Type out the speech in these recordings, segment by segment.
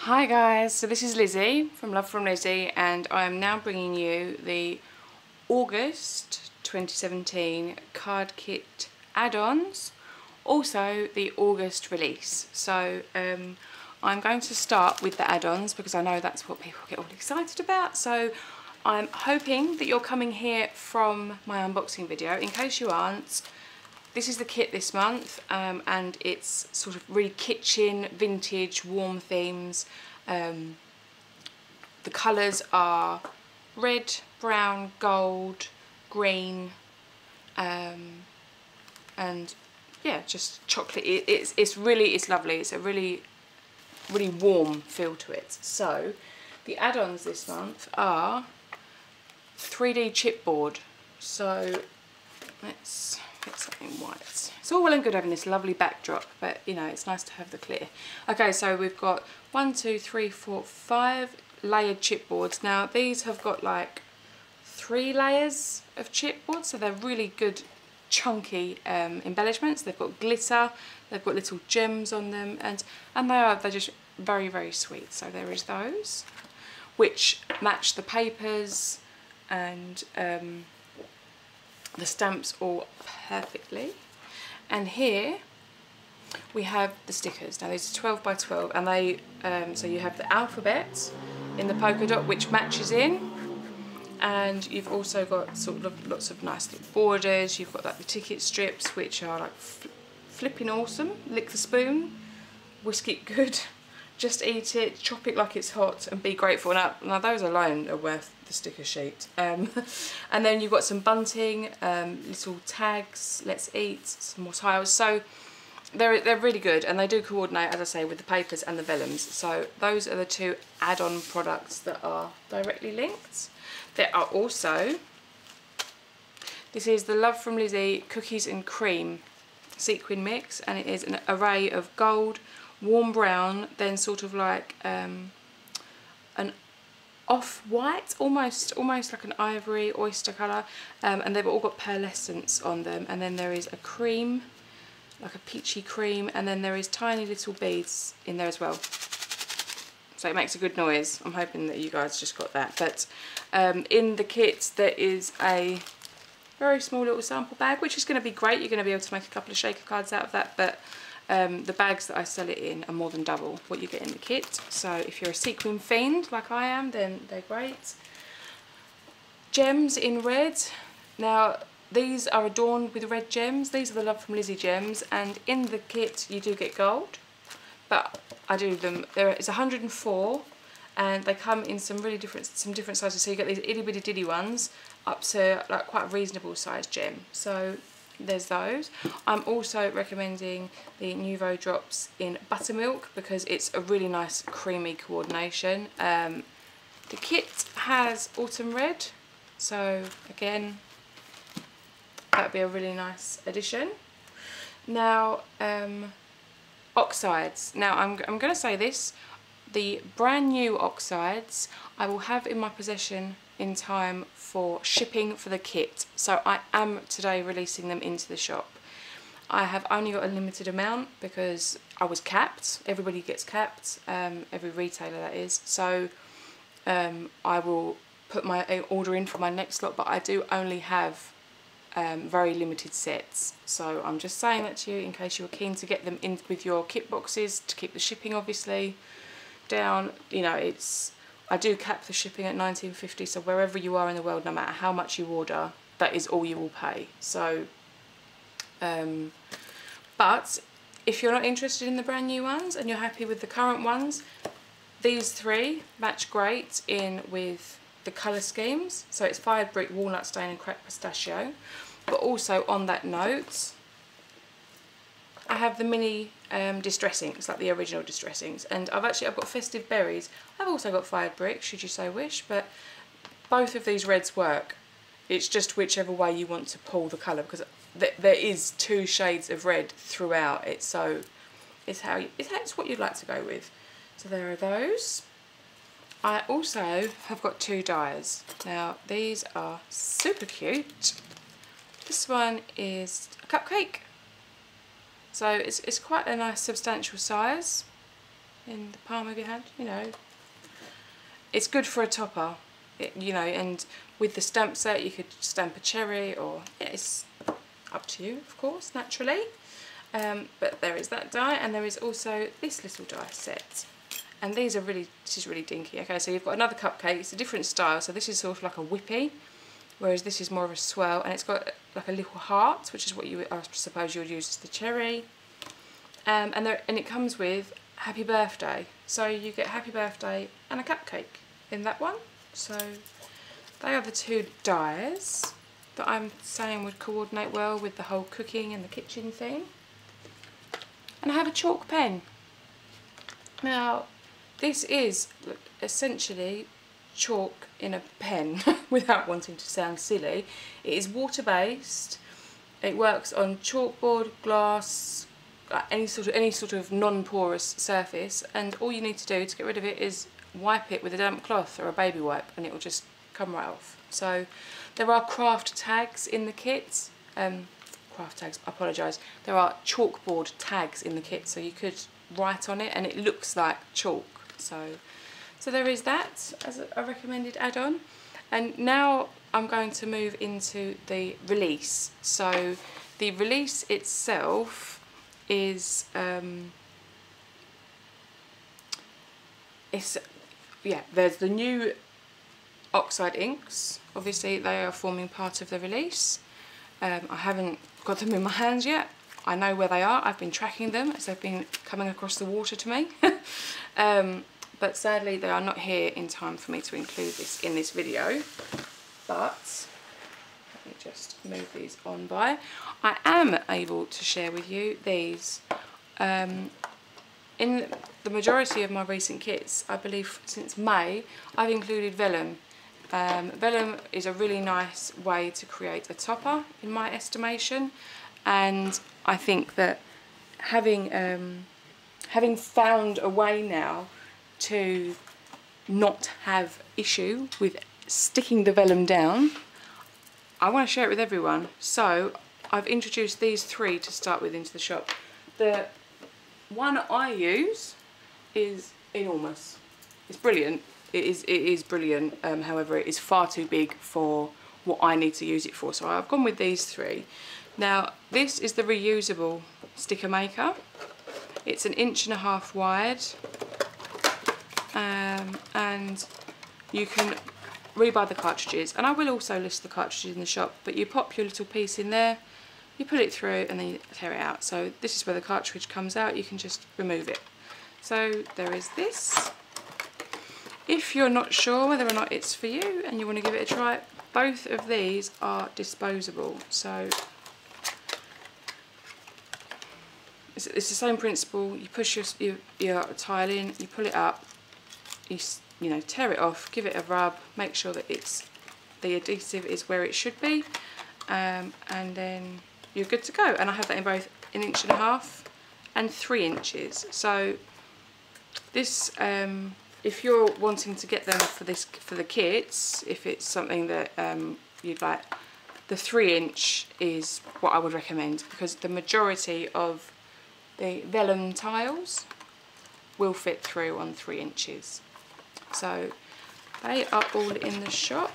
Hi guys, so this is Lizzie from Love from Lizzie, and I am now bringing you the August 2017 card kit add-ons, also the August release. So I'm going to start with the add-ons because I know that's what people get all excited about. So I'm hoping that you're coming here from my unboxing video. In case you aren't, this is the kit this month, and it's sort of really kitchen, vintage, warm themes. The colours are red, brown, gold, green, and yeah, just chocolate. It's lovely. It's a really warm feel to it. So the add-ons this month are 3D chipboard. So let's get something white. It's all well and good having this lovely backdrop, but you know, it's nice to have the clear. Okay, so we've got 5 layered chipboards. Now these have got like 3 layers of chipboard, so they're really good chunky embellishments. They've got glitter, they've got little gems on them, and they're just very sweet. So there is those, which match the papers and the stamps all perfectly. And here we have the stickers. Now these are 12 by 12, and they so you have the alphabet in the polka dot, which matches in, and you've also got sort of lots of nice little borders. You've got like the ticket strips, which are like flipping awesome. Lick the spoon, whisk it good, just eat it, chop it like it's hot, and be grateful. Now those alone are worth the sticker sheet. And then you've got some bunting, little tags, let's eat, some more tiles. So they're really good, and they do coordinate, as I say, with the papers and the vellums. So those are the 2 add-on products that are directly linked. There are also, this is the Love from Lizzie Cookies and Cream sequin mix, and it is an array of gold, warm brown, then sort of like an off-white, almost like an ivory oyster colour, and they've all got pearlescence on them. And then there is a cream, like a peachy cream, and then there is tiny little beads in there as well. So it makes a good noise. I'm hoping that you guys just got that. But in the kit there is a very small little sample bag, which is going to be great. You're going to be able to make a couple of shaker cards out of that, but the bags that I sell it in are more than double what you get in the kit. So if you're a sequin fiend like I am, then they're great. Gems in red. Now these are adorned with red gems. These are the Love from Lizzie gems, and in the kit you do get gold, but I do them, there is 104, and they come in some different sizes. So you get these itty bitty diddy ones up to like quite a reasonable sized gem. So there's those. I'm also recommending the Nouveau drops in buttermilk because it's a really nice creamy coordination. The kit has autumn red, so again that would be a really nice addition. Now oxides. Now I'm going to say this, the brand new oxides I will have in my possession in time for shipping for the kit. So I am today releasing them into the shop. I have only got a limited amount because I was capped. Everybody gets capped, every retailer that is. So I will put my order in for my next lot, but I do only have very limited sets. So I'm just saying that to you in case you're keen to get them in with your kit boxes to keep the shipping obviously down. You know, I do cap the shipping at $19.50, so wherever you are in the world, no matter how much you order, that is all you will pay. So but if you're not interested in the brand new ones and you're happy with the current ones, these 3 match great in with the colour schemes. So it's fired brick, walnut stain and cracked pistachio. But also on that note, I have the mini distressings, like the original distressings, and I've got festive berries. I've also got fired brick, should you so wish, but both of these reds work. It's just whichever way you want to pull the colour, because there is 2 shades of red throughout it, so it's what you'd like to go with. So there are those. I also have got 2 dies. Now these are super cute. This one is a cupcake, so it's quite a nice substantial size. in the palm of your hand, you know. It's good for a topper, you know, and with the stamp set you could stamp a cherry, or yeah, it's up to you, of course, naturally. But there is that die, and there is also this little die set. And these are really, this is really dinky. Okay, so you've got another cupcake, it's a different style, so this is sort of like a whippy, whereas this is more of a swirl, and it's got like a little heart, which is what you, I suppose you would use as the cherry. And it comes with happy birthday, so you get happy birthday and a cupcake in that one. So they are the two dies that I'm saying would coordinate well with the whole cooking and the kitchen thing. And I have a chalk pen. Now this is essentially chalk in a pen without wanting to sound silly. It is water based, it works on chalkboard, glass, any sort of non-porous surface, and all you need to do to get rid of it is wipe it with a damp cloth or a baby wipe and it will just come right off. So there are craft tags in the kit. Craft tags, I apologise. There are chalkboard tags in the kit, so you could write on it and it looks like chalk. So there is that as a recommended add-on. And now I'm going to move into the release. So the release itself is there's the new oxide inks. Obviously they are forming part of the release. I haven't got them in my hands yet. I know where they are. I've been tracking them as they've been coming across the water to me. But sadly they are not here in time for me to include this in this video. But let me just move these on by. I am able to share with you these. In the majority of my recent kits, I believe since May, I've included Vellum. Vellum is a really nice way to create a topper in my estimation, and I think that having found a way now to not have issue with sticking the vellum down, I want to share it with everyone. So I've introduced these three to start with into the shop. The one I use is enormous. It's brilliant. It is brilliant. However, it is far too big for what I need to use it for. So I've gone with these three. Now this is the reusable sticker maker. It's 1.5 inches wide, and you can rebuy the cartridges. And I will also list the cartridges in the shop. But you pop your little piece in there, you put it through, and then you tear it out. So this is where the cartridge comes out. You can just remove it. So there is this. If you're not sure whether or not it's for you and you want to give it a try, both of these are disposable. So it's the same principle. You push your tile in, you pull it up, you know, tear it off, give it a rub, make sure that the adhesive is where it should be, and then you're good to go. And I have that in both 1.5 inches and 3 inches. So this, if you're wanting to get them for the kits, if it's something that you'd like, the 3 inch is what I would recommend, because the majority of the vellum tiles will fit through on 3 inches. So they are all in the shop.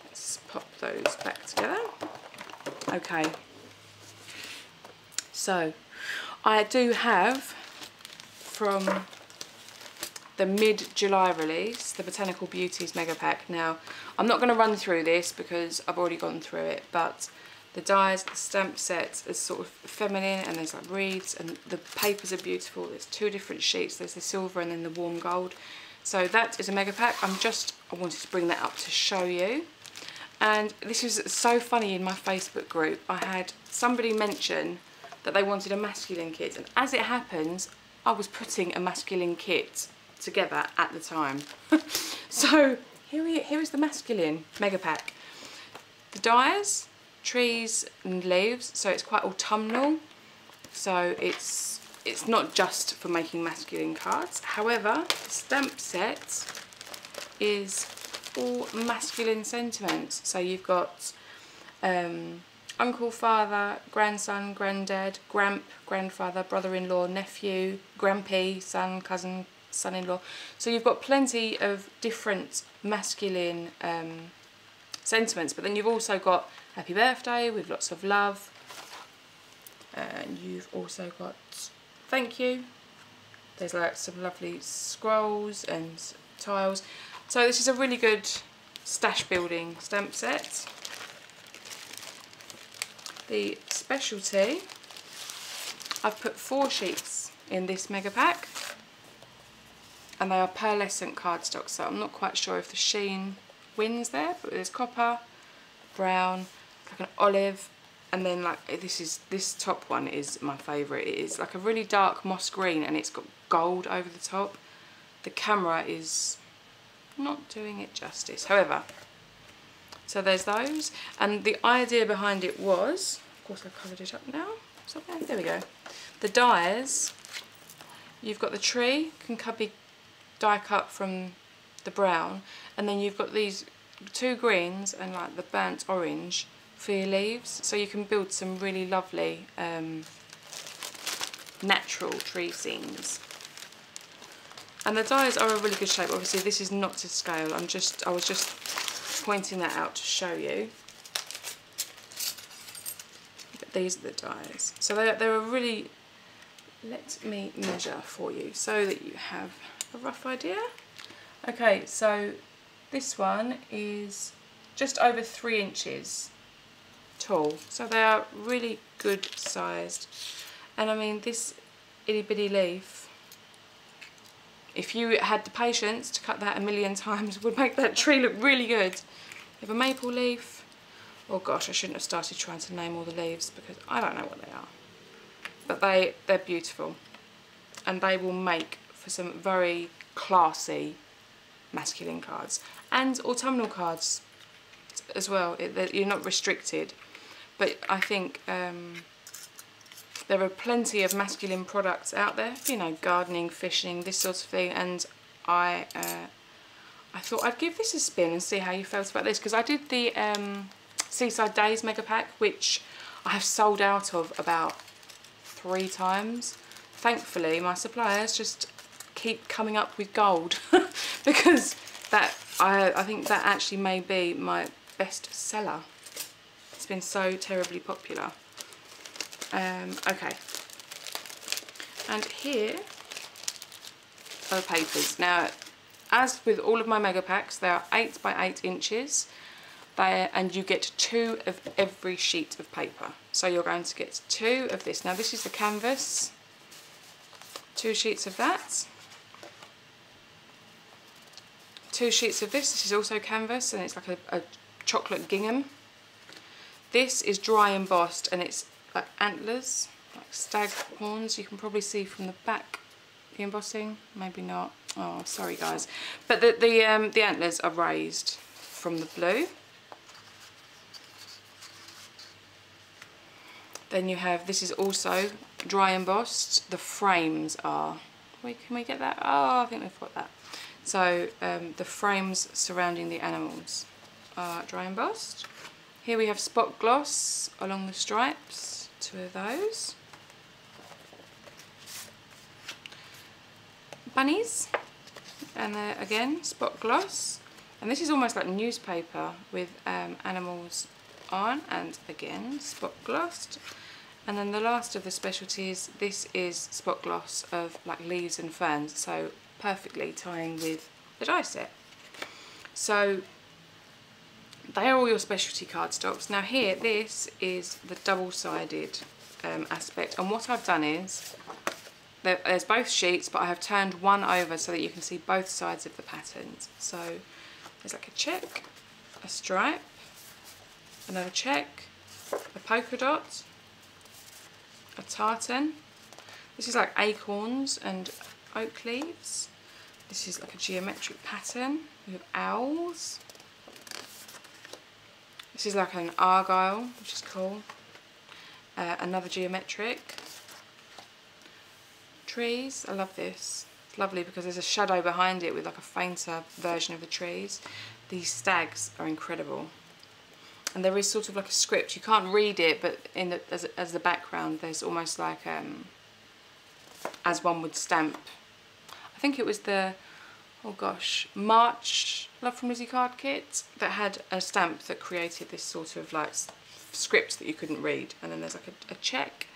Let's pop those back together. Okay, so I do have from the mid-July release, the Botanical Beauties Mega Pack. Now, I'm not going to run through this because I've already gone through it, but the dies, the stamp set is sort of feminine, and there's like reeds, and the papers are beautiful. There's 2 different sheets, there's the silver and then the warm gold. So that is a mega pack. I wanted to bring that up to show you. And this was so funny in my Facebook group. I had somebody mention that they wanted a masculine kit, and as it happens, I was putting a masculine kit together at the time. So here is the masculine mega pack. The dies, trees and leaves, so it's quite autumnal, so it's not just for making masculine cards. However, the stamp set is all masculine sentiments. So you've got uncle, father, grandson, granddad, grandfather, brother-in-law, nephew, grampy, son, cousin, son-in-law. So you've got plenty of different masculine sentiments, but then you've also got happy birthday with lots of love, and you've also got thank you. There's like some lovely scrolls and tiles. So this is a really good stash building stamp set. The specialty, I've put 4 sheets in this mega pack, and they are pearlescent cardstock, so I'm not quite sure if the sheen wins there, but there's copper, brown, like an olive, and then like this top one is my favourite. It is like a really dark moss green and it's got gold over the top. The camera is not doing it justice, however. So there's those, and the idea behind it was, of course I've covered it up now, there we go. The dies, you've got the tree, can be die cut from the brown, and then you've got these 2 greens and like the burnt orange for your leaves, so you can build some really lovely natural tree scenes. And the dies are a really good shape. Obviously this is not to scale, I was just pointing that out to show you. But these are the dies. So they're a really, let me measure for you so that you have a rough idea. Okay, so this one is just over 3 inches tall, so they are really good sized. And I mean, this itty bitty leaf, if you had the patience to cut that a million times, would make that tree look really good. You have a maple leaf. Oh gosh, I shouldn't have started trying to name all the leaves because I don't know what they are. But they're beautiful, and they will make for some very classy masculine cards and autumnal cards as well. You're not restricted, but I think there are plenty of masculine products out there, you know, gardening, fishing, this sort of thing, and I thought I'd give this a spin and see how you felt about this, because I did the Seaside Days mega pack, which I have sold out of about 3 times. Thankfully my suppliers just keep coming up with gold because I think that actually may be my best seller. It's been so terribly popular. Okay, and here are the papers. Now, as with all of my mega packs, they are 8 by 8 inches, and you get 2 of every sheet of paper. So you're going to get 2 of this. Now this is the canvas, 2 sheets of that, 2 sheets of this. This is also canvas, and it's like a chocolate gingham. This is dry embossed, and it's like antlers, like stag horns. You can probably see from the back the embossing, maybe not. Oh, sorry guys, but the antlers are raised from the blue. Then you have, this is also dry embossed. The frames are, wait, can we get that? Oh, I think we've got that. So the frames surrounding the animals are dry embossed. Here we have spot gloss along the stripes, 2 of those. Bunnies, and again spot gloss, and this is almost like newspaper with animals on, and again spot glossed. And then the last of the specialties, this is spot gloss of like leaves and ferns, so perfectly tying with the die set. So they are all your specialty cardstocks. Now here, this is the double-sided aspect, and what I've done is, there's both sheets, but I have turned one over so that you can see both sides of the patterns. So there's like a check, a stripe, another check, a polka dot, a tartan. This is like acorns and oak leaves. This is like a geometric pattern. We have owls. This is like an argyle, which is cool. Another geometric. Trees, I love this. It's lovely because there's a shadow behind it with like a fainter version of the trees. These stags are incredible. and there is sort of like a script. You can't read it, but in the, as the background there's almost like as one would stamp. I think it was the, oh gosh, March Love from Lizzie card kit that had a stamp that created this sort of like script that you couldn't read, and then there's like a check,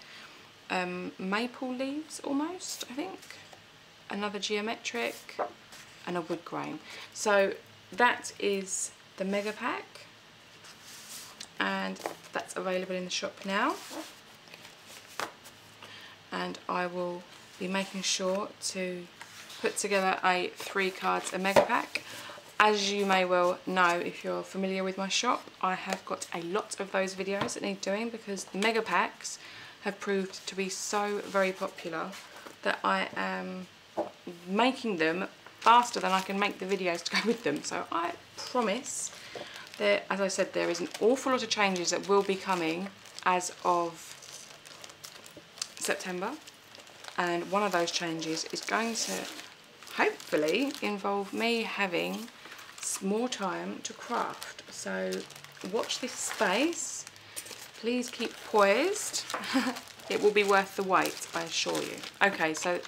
maple leaves almost, I think, another geometric, and a wood grain. So that is the mega pack, and that's available in the shop now, and I will be making sure to put together a 3 cards a mega pack. As you may well know, if you're familiar with my shop, I have got a lot of those videos that need doing, because the mega packs have proved to be so very popular that I am making them faster than I can make the videos to go with them. So I promise that, as I said, there is an awful lot of changes that will be coming as of September, and one of those changes is going to hopefully involve me having more time to craft. So watch this space, please keep poised. It will be worth the wait, I assure you. Okay, so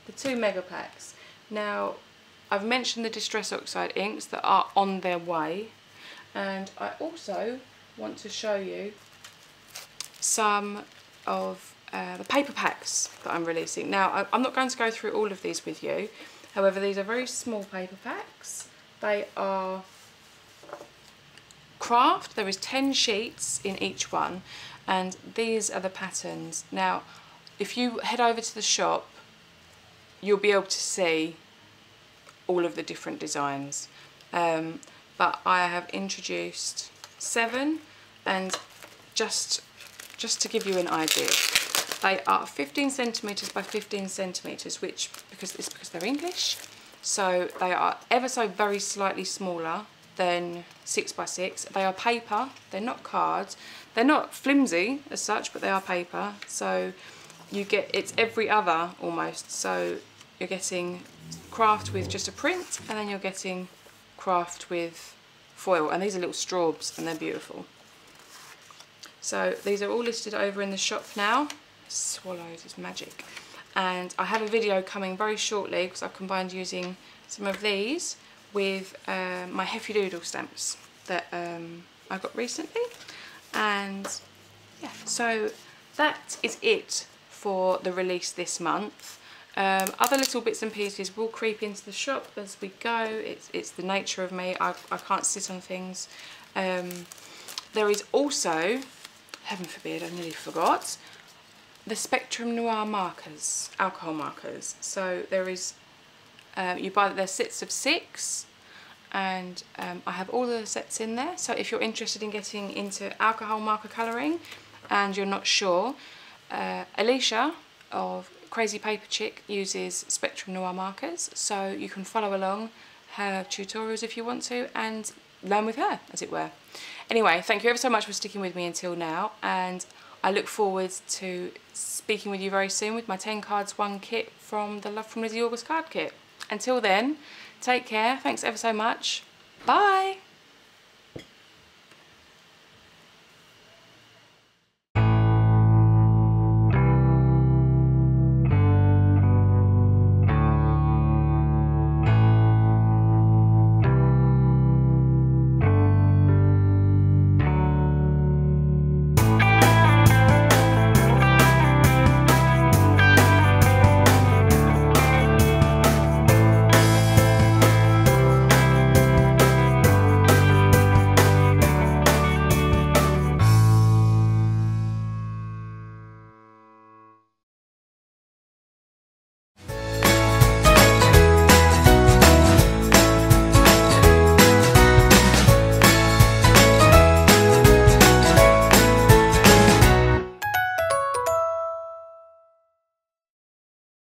the 2 mega packs. Now, I've mentioned the Distress Oxide inks that are on their way, and I also want to show you some of the paper packs that I'm releasing. Now, I'm not going to go through all of these with you, however, these are very small paper packs. They are craft, there is 10 sheets in each one, and these are the patterns. Now, if you head over to the shop, you'll be able to see all of the different designs, but I have introduced 7, and just to give you an idea, they are 15 centimetres by 15 centimetres, which because they're English, so they are ever so very slightly smaller than 6 by 6. They are paper, they're not cards, they're not flimsy as such, but they are paper, so you get, it's every other almost, so you're getting craft with just a print, and then you're getting craft with foil, and these are little straws and they're beautiful. So these are all listed over in the shop now. Swallows is magic, and I have a video coming very shortly because I've combined using some of these with my Heffy Doodle stamps that I got recently, and yeah, so that is it for the release this month. Other little bits and pieces will creep into the shop as we go. It's the nature of me. I can't sit on things. There is also, heaven forbid, I nearly forgot, the Spectrum Noir markers, alcohol markers. So there is, you buy their sets of 6, and I have all the sets in there. So if you're interested in getting into alcohol marker colouring and you're not sure, Alicia of Crazy Paper Chick uses Spectrum Noir markers, so you can follow along her tutorials if you want to and learn with her, as it were. Anyway, thank you ever so much for sticking with me until now, and I look forward to speaking with you very soon with my 10 cards 1 kit from the Love from Lizzie August card kit. Until then, take care, thanks ever so much, bye!